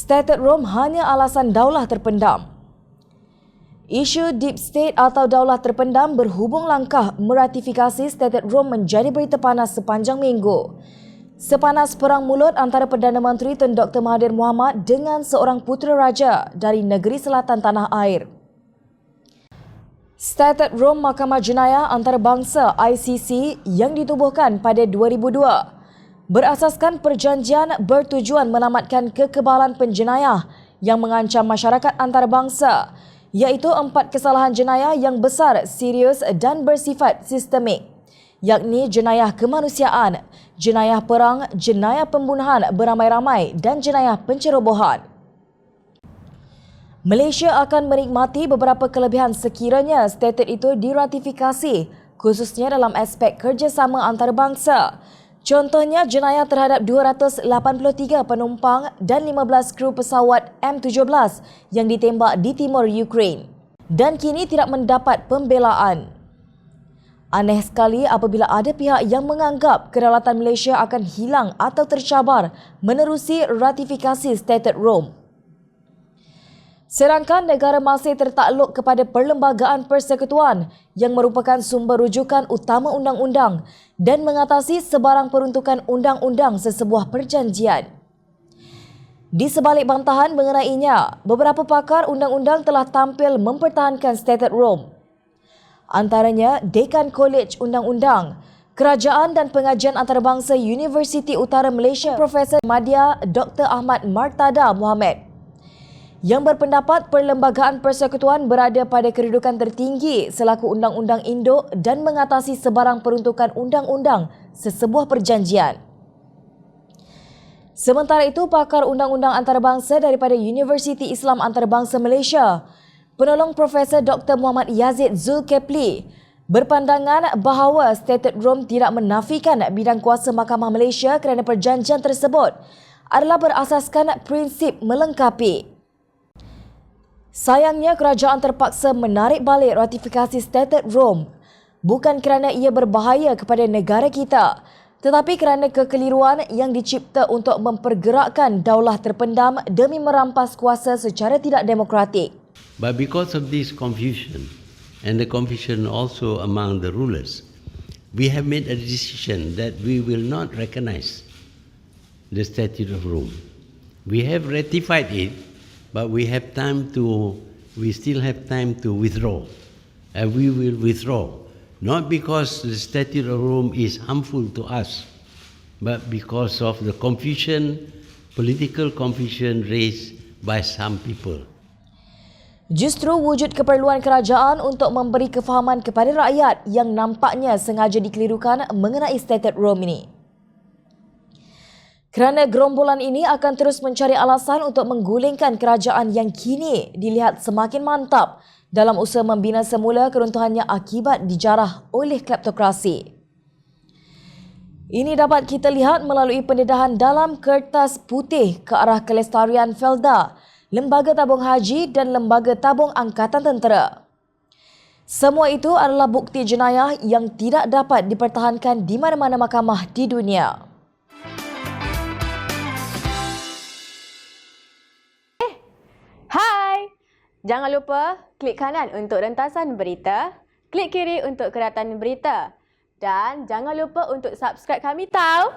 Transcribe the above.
Statute Rome hanya alasan daulah terpendam. Isu deep state atau daulah terpendam berhubung langkah meratifikasi Statute Rome menjadi berita panas sepanjang minggu. Sepanas perang mulut antara Perdana Menteri Tun Dr. Mahathir Mohamad dengan seorang putera raja dari negeri selatan tanah air. Statute Rome Mahkamah Jenayah Antarabangsa ICC yang ditubuhkan pada 2002 berasaskan perjanjian bertujuan menamatkan kekebalan penjenayah yang mengancam masyarakat antarabangsa, iaitu 4 kesalahan jenayah yang besar, serius dan bersifat sistemik, yakni jenayah kemanusiaan, jenayah perang, jenayah pembunuhan beramai-ramai dan jenayah pencerobohan. Malaysia akan menikmati beberapa kelebihan sekiranya statut itu diratifikasi, khususnya dalam aspek kerjasama antarabangsa. Contohnya jenayah terhadap 283 penumpang dan 15 kru pesawat M17 yang ditembak di timur Ukraine dan kini tidak mendapat pembelaan. Aneh sekali apabila ada pihak yang menganggap kedaulatan Malaysia akan hilang atau tercabar menerusi ratifikasi Statute Rome. Sedangkan negara masih tertakluk kepada Perlembagaan Persekutuan yang merupakan sumber rujukan utama undang-undang dan mengatasi sebarang peruntukan undang-undang sesebuah perjanjian. Di sebalik bantahan mengenainya, beberapa pakar undang-undang telah tampil mempertahankan Statute Rome. Antaranya Dekan College Undang-Undang, Kerajaan dan Pengajian Antarabangsa Universiti Utara Malaysia Profesor Madya Dr. Ahmad Martada Mohamed, yang berpendapat Perlembagaan Persekutuan berada pada kedudukan tertinggi selaku undang-undang induk dan mengatasi sebarang peruntukan undang-undang sesebuah perjanjian. Sementara itu, pakar undang-undang antarabangsa daripada Universiti Islam Antarabangsa Malaysia, penolong Profesor Dr. Muhammad Yazid Zulkefli, berpandangan bahawa Statute Rome tidak menafikan bidang kuasa Mahkamah Malaysia kerana perjanjian tersebut adalah berasaskan prinsip melengkapi. Sayangnya, kerajaan terpaksa menarik balik ratifikasi Statute Rome bukan kerana ia berbahaya kepada negara kita, tetapi kerana kekeliruan yang dicipta untuk mempergerakkan daulah terpendam demi merampas kuasa secara tidak demokratik. But because of this confusion, and the confusion also among the rulers, we have made a decision that we will not recognize the Statute of Rome. We have ratified it, but we still have time to withdraw. And we will withdraw, not because the Statute of Rome is harmful to us, but because of the confusion, political confusion raised by some people. Justru wujud keperluan kerajaan untuk memberi kefahaman kepada rakyat yang nampaknya sengaja dikelirukan mengenai Statute Rome ini. Kerana gerombolan ini akan terus mencari alasan untuk menggulingkan kerajaan yang kini dilihat semakin mantap dalam usaha membina semula keruntuhannya akibat dijarah oleh kleptokrasi. Ini dapat kita lihat melalui pendedahan dalam kertas putih ke arah kelestarian Felda, Lembaga Tabung Haji dan Lembaga Tabung Angkatan Tentera. Semua itu adalah bukti jenayah yang tidak dapat dipertahankan di mana-mana mahkamah di dunia. Hai! Jangan lupa klik kanan untuk rentasan berita, klik kiri untuk keratan berita dan jangan lupa untuk subscribe kami tau.